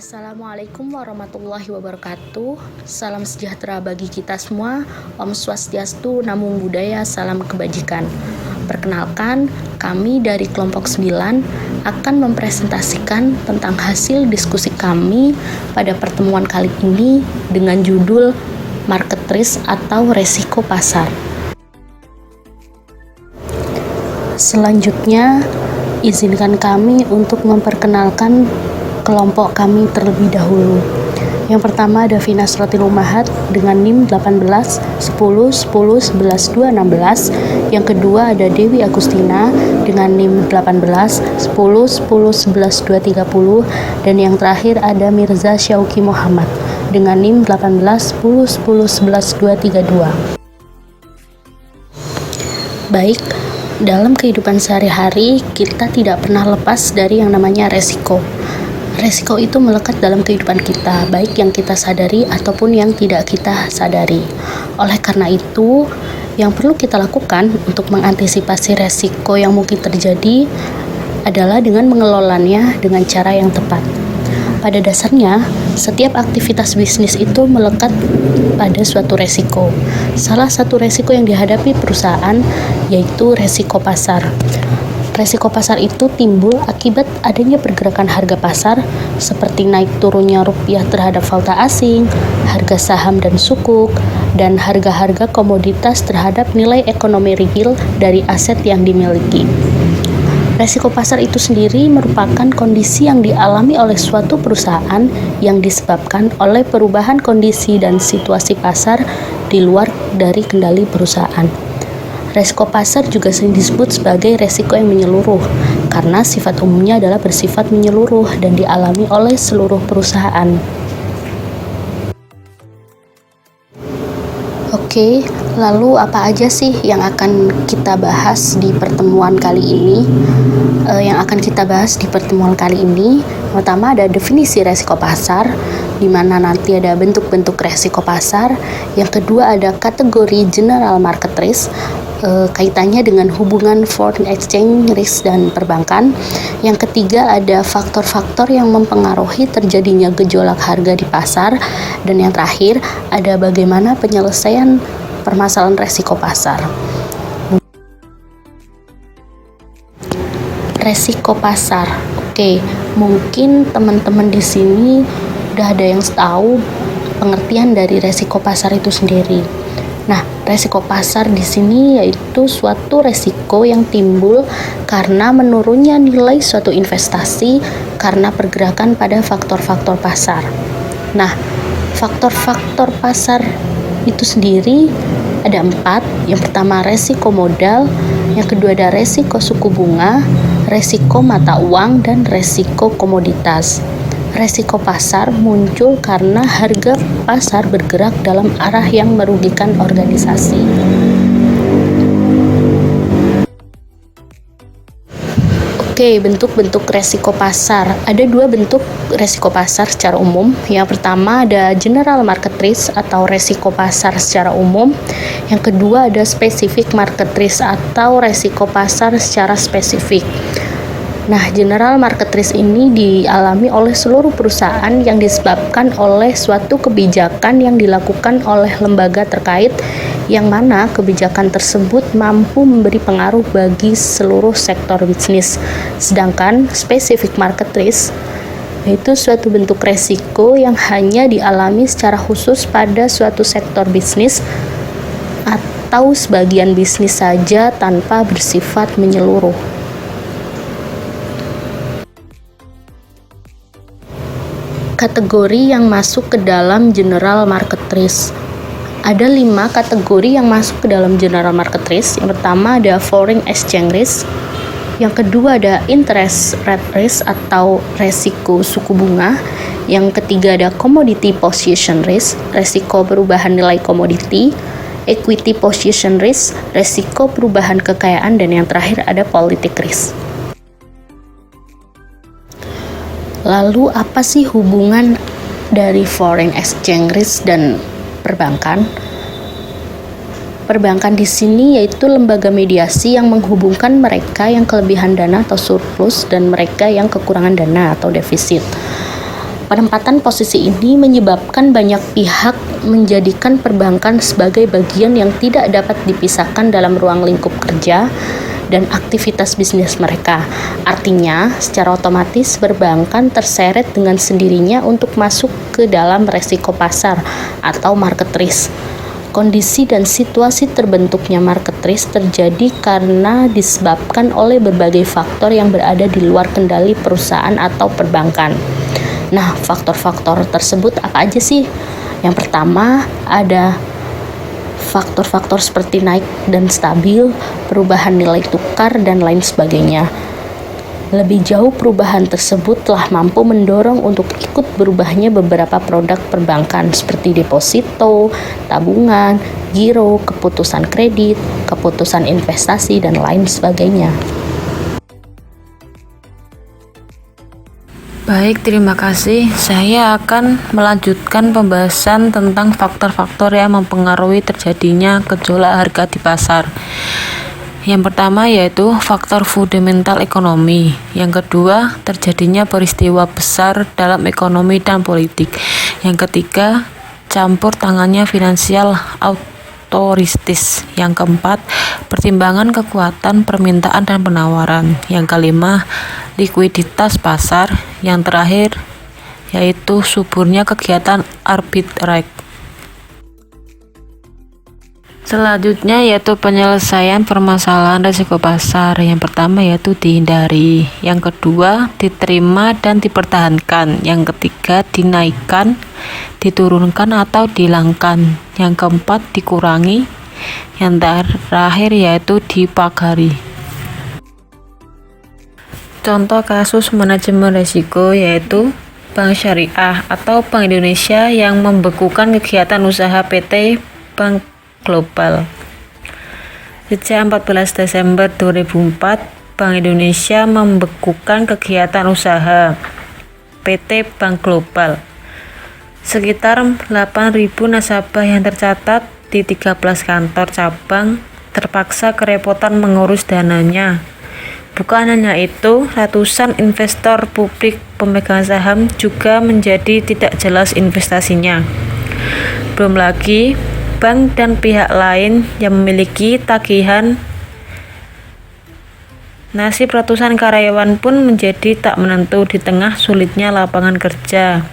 Assalamualaikum warahmatullahi wabarakatuh. Salam sejahtera bagi kita semua. Om Swastiastu, Namo Buddhaya, salam kebajikan. Perkenalkan, kami dari kelompok 9 akan mempresentasikan tentang hasil diskusi kami pada pertemuan kali ini dengan judul Market Risk atau Resiko Pasar. Selanjutnya, izinkan kami untuk memperkenalkan kelompok kami terlebih dahulu. Yang pertama ada Finas Rotil Umahat dengan NIM 18 10 10 11 2 16. Yang kedua ada Dewi Agustina dengan NIM 18 10 10 11 2 30. Dan yang terakhir ada Mirza Syauki Muhammad dengan NIM 18 10 10 11 2 32. Baik, dalam kehidupan sehari-hari kita tidak pernah lepas dari yang namanya resiko. Resiko itu melekat dalam kehidupan kita, baik yang kita sadari ataupun yang tidak kita sadari. Oleh karena itu, yang perlu kita lakukan untuk mengantisipasi resiko yang mungkin terjadi adalah dengan mengelolanya dengan cara yang tepat. Pada dasarnya, setiap aktivitas bisnis itu melekat pada suatu resiko. Salah satu resiko yang dihadapi perusahaan yaitu resiko pasar. Resiko pasar itu timbul akibat adanya pergerakan harga pasar seperti naik turunnya rupiah terhadap valuta asing, harga saham dan sukuk, dan harga-harga komoditas terhadap nilai ekonomi real dari aset yang dimiliki. Resiko pasar itu sendiri merupakan kondisi yang dialami oleh suatu perusahaan yang disebabkan oleh perubahan kondisi dan situasi pasar di luar dari kendali perusahaan. Resiko pasar juga sering disebut sebagai resiko yang menyeluruh, karena sifat umumnya adalah bersifat menyeluruh dan dialami oleh seluruh perusahaan. Oke, lalu apa aja sih yang akan kita bahas di pertemuan kali ini? Pertama ada definisi resiko pasar, di mana nanti ada bentuk-bentuk resiko pasar. Yang kedua ada kategori general market risk, kaitannya dengan hubungan foreign exchange risk dan perbankan. Yang ketiga ada faktor-faktor yang mempengaruhi terjadinya gejolak harga di pasar. Dan yang terakhir ada bagaimana penyelesaian permasalahan resiko pasar. Resiko pasar. Oke, mungkin teman-teman di sini udah ada yang tahu pengertian dari resiko pasar itu sendiri. Nah, resiko pasar di sini yaitu suatu resiko yang timbul karena menurunnya nilai suatu investasi karena pergerakan pada faktor-faktor pasar. Nah, faktor-faktor pasar itu sendiri ada 4. Yang pertama resiko modal, yang kedua ada resiko suku bunga, resiko mata uang, dan resiko komoditas. Resiko pasar muncul karena harga pasar bergerak dalam arah yang merugikan organisasi. Oke, bentuk-bentuk resiko pasar. Ada 2 bentuk resiko pasar secara umum. Yang pertama ada general market risk atau resiko pasar secara umum. Yang kedua ada specific market risk atau resiko pasar secara spesifik. Nah, general market risk ini dialami oleh seluruh perusahaan yang disebabkan oleh suatu kebijakan yang dilakukan oleh lembaga terkait, yang mana kebijakan tersebut mampu memberi pengaruh bagi seluruh sektor bisnis. Sedangkan specific market risk yaitu suatu bentuk resiko yang hanya dialami secara khusus pada suatu sektor bisnis atau sebagian bisnis saja tanpa bersifat menyeluruh. Kategori yang masuk ke dalam general market risk. Ada 5 kategori yang masuk ke dalam general market risk. Yang pertama ada foreign exchange risk. Yang kedua ada interest rate risk atau resiko suku bunga. Yang ketiga ada commodity position risk, resiko perubahan nilai komoditi. Equity position risk, resiko perubahan kekayaan. Dan yang terakhir ada politic risk. Lalu apa sih hubungan dari foreign exchange risk dan perbankan? Perbankan di sini yaitu lembaga mediasi yang menghubungkan mereka yang kelebihan dana atau surplus dan mereka yang kekurangan dana atau defisit. Penempatan posisi ini menyebabkan banyak pihak menjadikan perbankan sebagai bagian yang tidak dapat dipisahkan dalam ruang lingkup kerja dan aktivitas bisnis mereka. Artinya, secara otomatis perbankan terseret dengan sendirinya untuk masuk ke dalam resiko pasar atau market risk. Kondisi dan situasi terbentuknya market risk terjadi karena disebabkan oleh berbagai faktor yang berada di luar kendali perusahaan atau perbankan. Nah, faktor-faktor tersebut apa aja sih? Yang pertama, ada faktor-faktor seperti naik dan stabil, perubahan nilai tukar, dan lain sebagainya. Lebih jauh, perubahan tersebut telah mampu mendorong untuk ikut berubahnya beberapa produk perbankan seperti deposito, tabungan, giro, keputusan kredit, keputusan investasi, dan lain sebagainya. Baik, terima kasih. Saya akan melanjutkan pembahasan tentang faktor-faktor yang mempengaruhi terjadinya gejolak harga di pasar. Yang pertama yaitu faktor fundamental ekonomi. Yang kedua, terjadinya peristiwa besar dalam ekonomi dan politik. Yang ketiga, campur tangannya finansial otoristis. Yang keempat, pertimbangan kekuatan permintaan dan penawaran. Yang kelima, likuiditas pasar. Yang terakhir yaitu suburnya kegiatan arbitrage. Selanjutnya yaitu penyelesaian permasalahan risiko pasar. Yang pertama yaitu dihindari, yang kedua diterima dan dipertahankan, yang ketiga dinaikkan, diturunkan atau dihilangkan, yang keempat dikurangi, yang terakhir yaitu dipagari. Contoh kasus manajemen risiko yaitu Bank Syariah atau Bank Indonesia yang membekukan kegiatan usaha PT Bank Global. Sejak 14 Desember 2004, Bank Indonesia membekukan kegiatan usaha PT Bank Global. Sekitar 8.000 nasabah yang tercatat di 13 kantor cabang terpaksa kerepotan mengurus dananya. Bukan hanya itu, ratusan investor publik pemegang saham juga menjadi tidak jelas investasinya. Belum lagi bank dan pihak lain yang memiliki tagihan. Nasib ratusan karyawan pun menjadi tak menentu di tengah sulitnya lapangan kerja.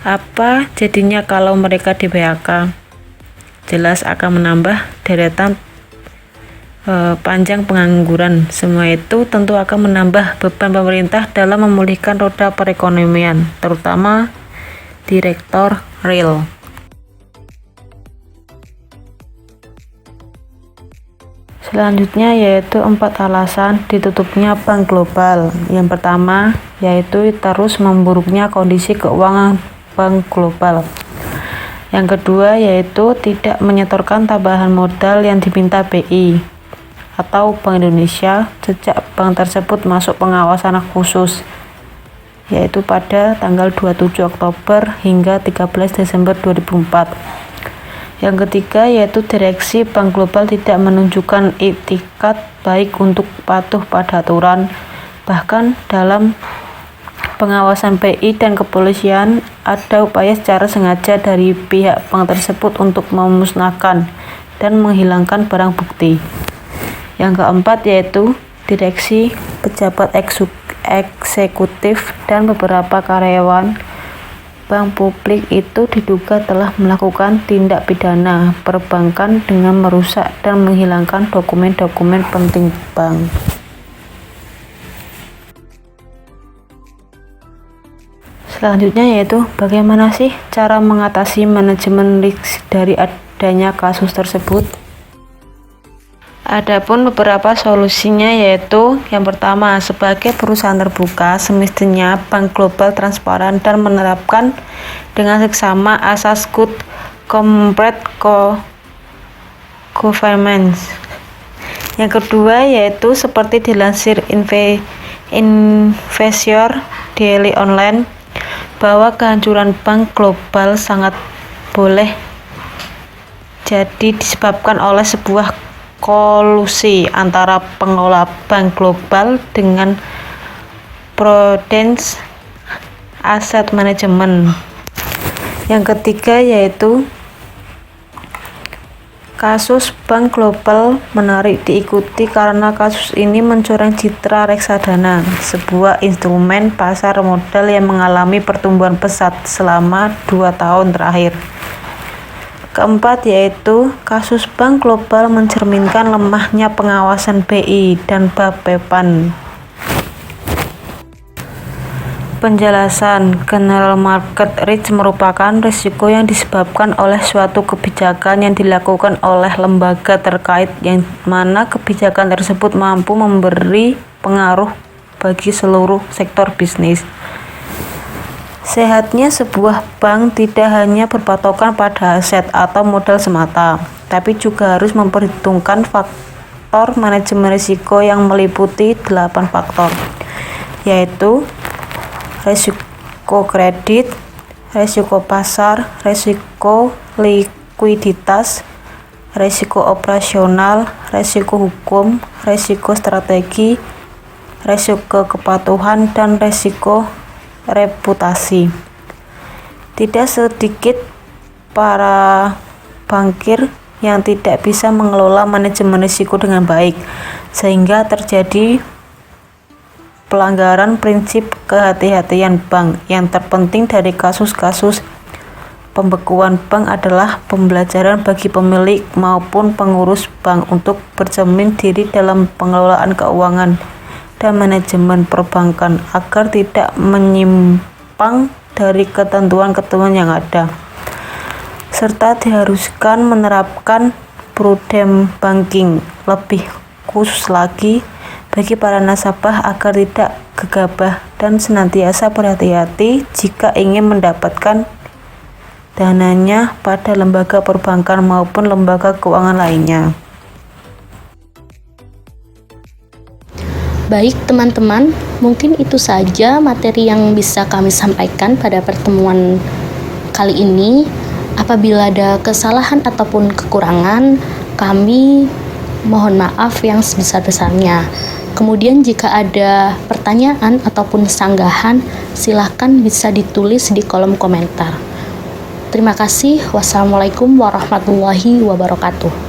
Apa jadinya kalau mereka di PHK? Jelas akan menambah deretan panjang pengangguran. Semua itu tentu akan menambah beban pemerintah dalam memulihkan roda perekonomian, terutama direktur real. Selanjutnya yaitu 4 alasan ditutupnya Bank Global. Yang pertama yaitu terus memburuknya kondisi keuangan Bank Global. Yang kedua yaitu tidak menyetorkan tambahan modal yang diminta BI atau Bank Indonesia sejak bank tersebut masuk pengawasan khusus, yaitu pada tanggal 27 Oktober hingga 13 Desember 2004. Yang ketiga yaitu direksi Bank Global tidak menunjukkan itikat baik untuk patuh pada aturan. Bahkan dalam pengawasan BI dan kepolisian ada upaya secara sengaja dari pihak bank tersebut untuk memusnahkan dan menghilangkan barang bukti. Yang keempat yaitu direksi, pejabat eksekutif, dan beberapa karyawan bank publik itu diduga telah melakukan tindak pidana perbankan dengan merusak dan menghilangkan dokumen-dokumen penting bank. Selanjutnya yaitu bagaimana sih cara mengatasi manajemen risk dari adanya kasus tersebut? Adapun beberapa solusinya yaitu yang pertama, sebagai perusahaan terbuka semestinya Bank Global transparan dan menerapkan dengan seksama asas good corporate governance. Yang kedua yaitu seperti dilansir Investor Daily Online bahwa kehancuran Bank Global sangat boleh jadi disebabkan oleh sebuah kolusi antara pengelola Bank Global dengan Prudence aset manajemen. Yang ketiga yaitu kasus bank global menarik diikuti karena kasus ini mencoreng citra reksadana, sebuah instrumen pasar modal yang mengalami pertumbuhan pesat selama 2 tahun terakhir. Keempat yaitu kasus bank global mencerminkan lemahnya pengawasan BI dan Bappepan. Penjelasan, general market risk merupakan risiko yang disebabkan oleh suatu kebijakan yang dilakukan oleh lembaga terkait yang mana kebijakan tersebut mampu memberi pengaruh bagi seluruh sektor bisnis. Sehatnya sebuah bank tidak hanya berpatokan pada aset atau modal semata, tapi juga harus memperhitungkan faktor manajemen risiko yang meliputi 8 faktor, yaitu resiko kredit, resiko pasar, resiko likuiditas, resiko operasional, resiko hukum, resiko strategi, resiko kepatuhan, dan resiko reputasi. Tidak sedikit para bankir yang tidak bisa mengelola manajemen risiko dengan baik, sehingga terjadi pelanggaran prinsip kehati-hatian bank. Yang terpenting dari kasus-kasus pembekuan bank adalah pembelajaran bagi pemilik maupun pengurus bank untuk bercermin diri dalam pengelolaan keuangan dan manajemen perbankan agar tidak menyimpang dari ketentuan-ketentuan yang ada, serta diharuskan menerapkan prudent banking. Lebih khusus lagi bagi para nasabah agar tidak gegabah dan senantiasa berhati-hati jika ingin mendapatkan dananya pada lembaga perbankan maupun lembaga keuangan lainnya. Baik teman-teman, mungkin itu saja materi yang bisa kami sampaikan pada pertemuan kali ini. Apabila ada kesalahan ataupun kekurangan, kami mohon maaf yang sebesar-besarnya. Kemudian jika ada pertanyaan ataupun sanggahan, silahkan bisa ditulis di kolom komentar. Terima kasih. Wassalamualaikum warahmatullahi wabarakatuh.